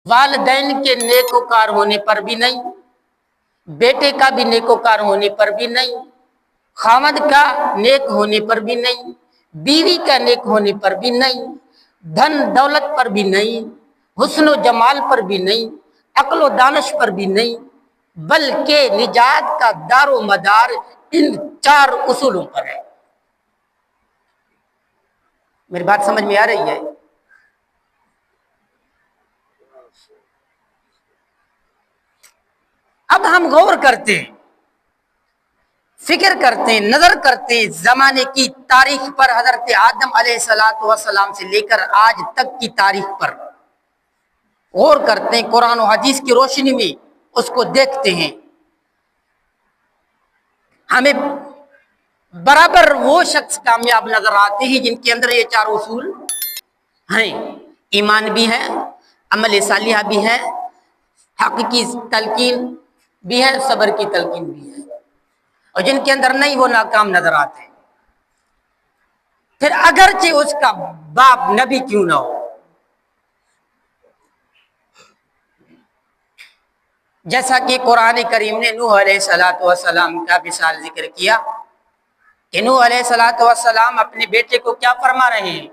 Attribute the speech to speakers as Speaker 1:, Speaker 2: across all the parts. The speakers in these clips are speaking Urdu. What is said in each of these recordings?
Speaker 1: والدین کے نیکوکار ہونے پر بھی نہیں، بیٹے کا بھی نیکوکار ہونے پر بھی نہیں، خاوند کا نیک ہونے پر بھی نہیں، بیوی کا نیک ہونے پر بھی نہیں، دھن دولت پر بھی نہیں، حسن و جمال پر بھی نہیں، عقل و دانش پر بھی نہیں، بلکہ نجات کا دار و مدار ان 4 اصولوں پر ہے۔ میری بات سمجھ میں آ رہی ہے؟ اب ہم غور کرتے ہیں، فکر کرتے ہیں، نظر کرتے ہیں زمانے کی تاریخ پر، حضرت آدم علیہ السلام سے لے کر آج تک کی تاریخ پر غور کرتے ہیں، قرآن و حدیث کی روشنی میں اس کو دیکھتے ہیں۔ ہمیں برابر وہ شخص کامیاب نظر آتے ہیں جن کے اندر یہ 4 اصول ہیں، ایمان بھی ہے، عمل صالحہ بھی ہے، حق کی تلقین بھی ہے، صبر کی تلقین بھی ہے، اور جن کے اندر نہیں وہ ناکام نظر آتے ہیں۔ پھر اگرچہ اس کا باپ نبی کیوں نہ ہو، جیسا کہ قرآن کریم نے نوح علیہ السلام کا مثال ذکر کیا کہ نوح علیہ السلام اپنے بیٹے کو کیا فرما رہے ہیں؟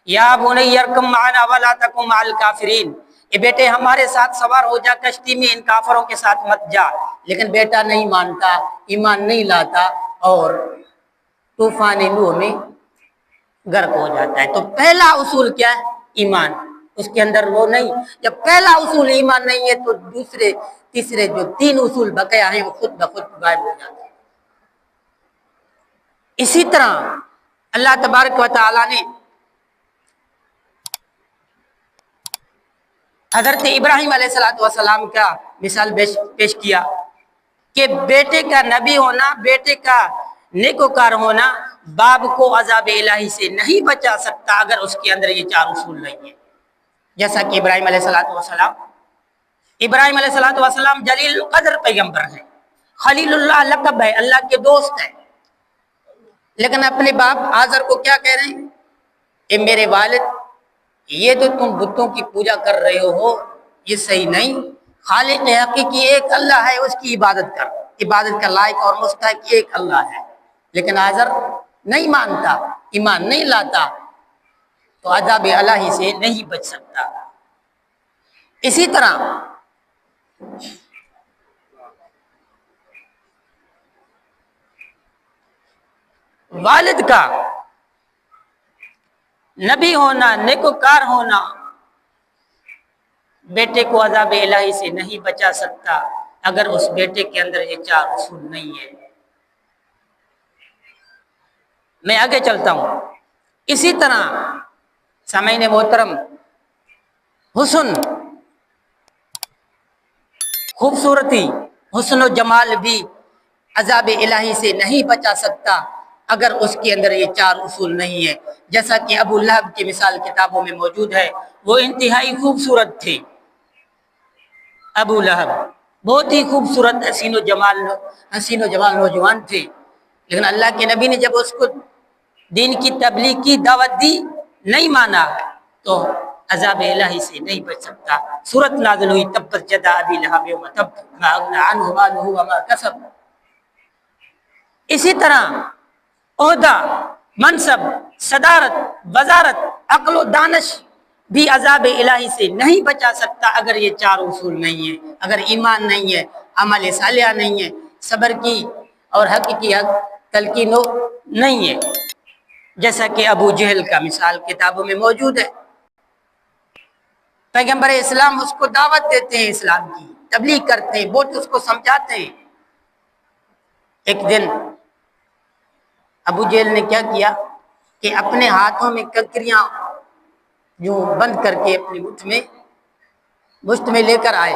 Speaker 1: یا بنی ارکم معنا ولا تکن مع الکافرین، اے بیٹے ہمارے ساتھ سوار ہو جا کشتی میں، ان کافروں کے ساتھ مت جا۔ لیکن بیٹا نہیں مانتا، ایمان نہیں لاتا، اور طوفان نوح میں غرق ہو جاتا ہے۔ تو پہلا اصول کیا ہے؟ ایمان، اس کے اندر وہ نہیں۔ جب پہلا اصول ایمان نہیں ہے تو دوسرے تیسرے جو 3 اصول بقیہ ہیں وہ خود بخود غائب ہو جاتے ہیں۔ اسی طرح اللہ تبارک و تعالی نے حضرت ابراہیم علیہ السلام کا مثال پیش کیا کہ بیٹے کا نبی ہونا، بیٹے کا نیکوکار ہونا باپ کو عذاب الہی سے نہیں بچا سکتا اگر اس کے اندر یہ 4 اصول نہیں ہیں۔ جیسا کہ ابراہیم علیہ السلام جلیل القدر پیغمبر ہیں، خلیل اللہ لقب ہے، اللہ کے دوست ہیں، لیکن اپنے باپ آزر کو کیا کہہ رہے ہیں؟ اے میرے والد، یہ جو تم بتوں کی پوجا کر رہے ہو یہ صحیح نہیں، خالق حقیقی ایک اللہ ہے، اس کی عبادت کر، عبادت کا لائق اور مستحق ایک اللہ ہے۔ لیکن آزر نہیں مانتا، ایمان نہیں لاتا، تو عذاب الہی سے نہیں بچ سکتا۔ اسی طرح والد کا نبی ہونا، نیکوکار ہونا بیٹے کو عذاب الہی سے نہیں بچا سکتا اگر اس بیٹے کے اندر یہ 4 اصول نہیں ہے۔ میں آگے چلتا ہوں۔ اسی طرح سامعین محترم، حسن، خوبصورتی، حسن و جمال بھی عذاب الہی سے نہیں بچا سکتا اگر اس کے اندر یہ 4 اصول نہیں ہے۔ جیسا کہ ابو لہب کی مثال کتابوں میں موجود ہے، وہ انتہائی خوبصورت تھے۔ ابو لہب بہت ہی خوبصورت حسین و جمال نوجوان تھے، لیکن اللہ کے نبی نے جب اس کو دین کی تبلیغ کی دعوت دی، نہیں مانا، تو عذاب الہی سے نہیں بچ سکتا۔ سورت نازل ہوئی تبت یدا ابی لہب وتب ما اغنی عنہ مالہ وما کسب۔ اسی طرح عہدہ، منصب، صدارت، وزارت، عقل و دانش بھی عذاب الہی سے نہیں بچا سکتا اگر یہ 4 اصول نہیں ہیں، اگر ایمان نہیں ہے، عمل صالحہ نہیں ہے، صبر کی اور حق کی تلقین نہیں ہے۔ جیسا کہ ابو جہل کا مثال کتابوں میں موجود ہے، پیغمبر اسلام اس کو دعوت دیتے ہیں، اسلام کی تبلیغ کرتے ہیں، بہت اس کو سمجھاتے ہیں۔ ایک دن ابو جہل نے کیا کیا کہ اپنے ہاتھوں میں کنکریاں جو بند کر کے اپنی مشت میں لے کر آئے،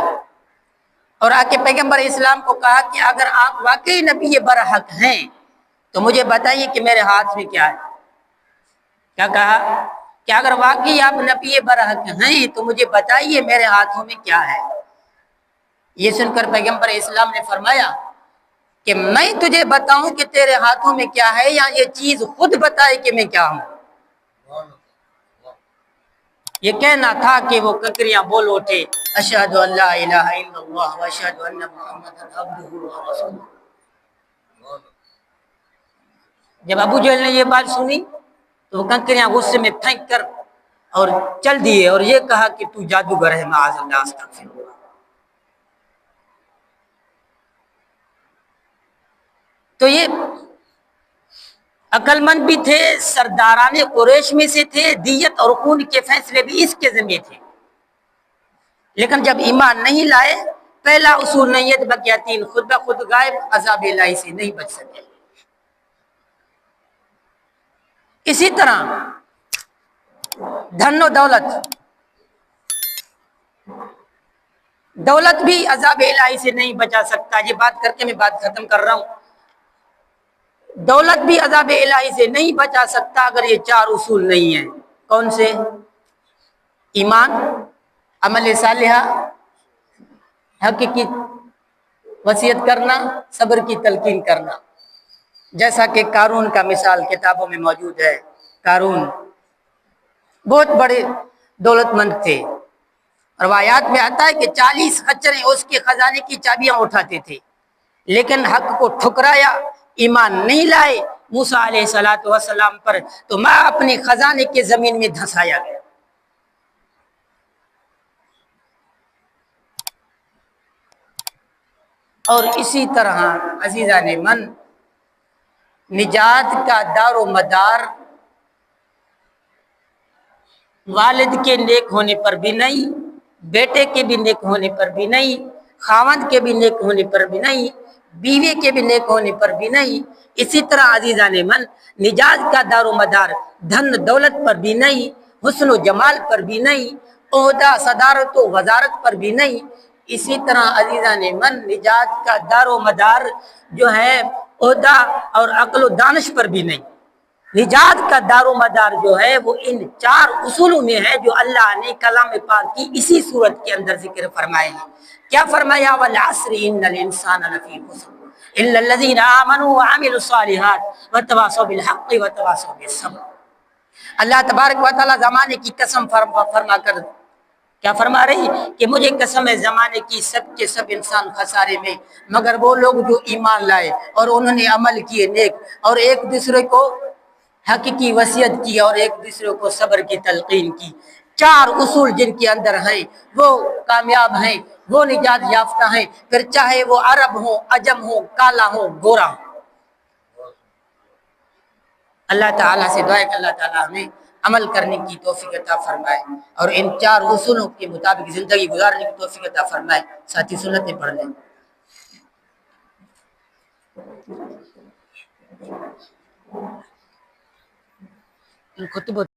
Speaker 1: اور آ کے پیغمبر اسلام کو کہا کہ اگر آپ واقعی نبی برحق ہیں تو مجھے بتائیے کہ میرے ہاتھ میں کیا ہے۔ کیا کہا کہ اگر واقعی آپ نبی برحق ہیں تو مجھے بتائیے میرے ہاتھوں میں کیا ہے۔ یہ سن کر پیغمبر اسلام نے فرمایا کہ میں تجھے بتاؤں کہ تیرے ہاتھوں میں کیا ہے، یا یہ چیز خود بتائے کہ میں کیا ہوں۔ یہ کہنا تھا کہ وہ کنکریاں بول اٹھے، اشہد ان لا الہ الا اللہ و اشہد ان محمدا عبدہ و رسولہ۔ جب ابو جہل نے یہ بات سنی تو وہ کنکریاں غصے میں پھینک کر اور چل دیے اور یہ کہا کہ تو جادوگر ہے، معاذ اللہ، استغفر اللہ۔ تو یہ عقل مند بھی تھے، سرداران قریش میں سے تھے، دیت اور خون کے فیصلے بھی اس کے ذمہ تھے، لیکن جب ایمان نہیں لائے، پہلا اصول نیت بقیاتین، خود بخود غائب، عذاب الہی سے نہیں بچ سکے۔ اسی طرح دھن و دولت بھی عذاب الہی سے نہیں بچا سکتا۔ یہ بات کر کے میں بات ختم کر رہا ہوں۔ دولت بھی عذاب الہی سے نہیں بچا سکتا اگر یہ چار اصول نہیں ہیں۔ کون سے؟ ایمان، عمل صالحہ، حق کی وصیت کرنا، صبر کی تلقین کرنا۔ جیسا کہ قارون کا مثال کتابوں میں موجود ہے۔ قارون بہت بڑے دولت مند تھے، روایات میں آتا ہے کہ 40 خچریں اس کے خزانے کی چابیاں اٹھاتے تھے، لیکن حق کو ٹھکرایا، ایمان نہیں لائے موسیٰ علیہ السلام پر، تو ماں اپنے خزانے کے زمین میں دھنسایا گیا۔ اور اسی طرح عزیزان من، نجات کا دار و مدار والد کے نیک ہونے پر بھی نہیں، بیٹے کے بھی نیک ہونے پر بھی نہیں، خاوند کے بھی نیک ہونے پر بھی نہیں، بیوی کے بھی نیک ہونے پر بھی نہیں۔ اسی طرح عزیزان من، نجات کا دار و مدار دھن دولت پر بھی نہیں، حسن و جمال پر بھی نہیں، عہدہ صدارت و وزارت پر بھی نہیں۔ اسی طرح عزیزان من، نجات کا دار و مدار جو ہے عہدہ اور عقل و دانش پر بھی نہیں۔ نجات کا دار و مدار جو ہے وہ ان چار اصولوں میں ہے جو اللہ نے کلام پاک کی اسی صورت کے اندر ذکر فرمائے ہیں۔ کیا فرمایا؟ والعصر ان الانسان لفی خسر الا الذین آمنوا وعملوا الصالحات وتواصوا بالحق وتواصوا بالصبر۔ اللہ تبارک و تعالی زمانے کی قسم فرما کر کیا فرما رہی کہ مجھے قسم ہے زمانے کی، سب کے سب انسان خسارے میں، مگر وہ لوگ جو ایمان لائے اور انہوں نے عمل کیے نیک، اور ایک دوسرے کو حق کی وصیت کی اور ایک دوسرے کو صبر کی تلقین کی۔ چار اصول جن کے اندر ہیں وہ کامیاب ہیں، وہ نجات یافتہ ہیں، پھر چاہے وہ عرب ہوں، عجم ہوں، کالا ہوں، گورا ہوں۔ اللہ تعالیٰ سے دعا ہے کہ اللہ تعالیٰ ہمیں عمل کرنے کی توفیق عطا فرمائے اور ان چار اصولوں کے مطابق زندگی گزارنے کی توفیق عطا فرمائے۔ ساتھی سنتیں پڑھ لیں۔ خطبہ